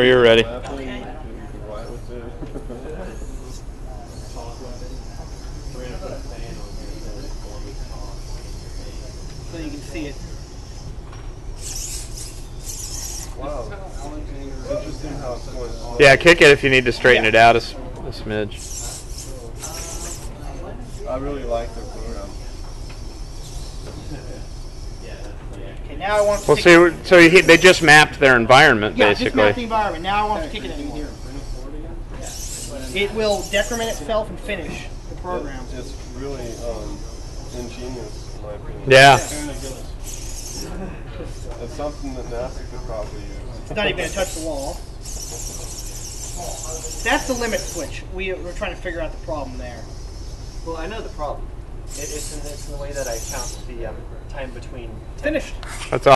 You're ready. Okay. So you can see it. Wow. It's interesting how it's going slow. Yeah, kick it if you need to straighten it out a smidge. I really like the program. Okay, now I want to Well, see, so they just mapped their environment, just basically. map the environment. Now I want to kick it anymore. It will decrement itself and finish the program. It's really ingenious, in my opinion. Yeah. It's something that NASA could probably use. It's not even going to touch the wall. That's the limit switch. We're trying to figure out the problem there. Well, I know the problem. It's in the way that I count the time between. Finished. That's all.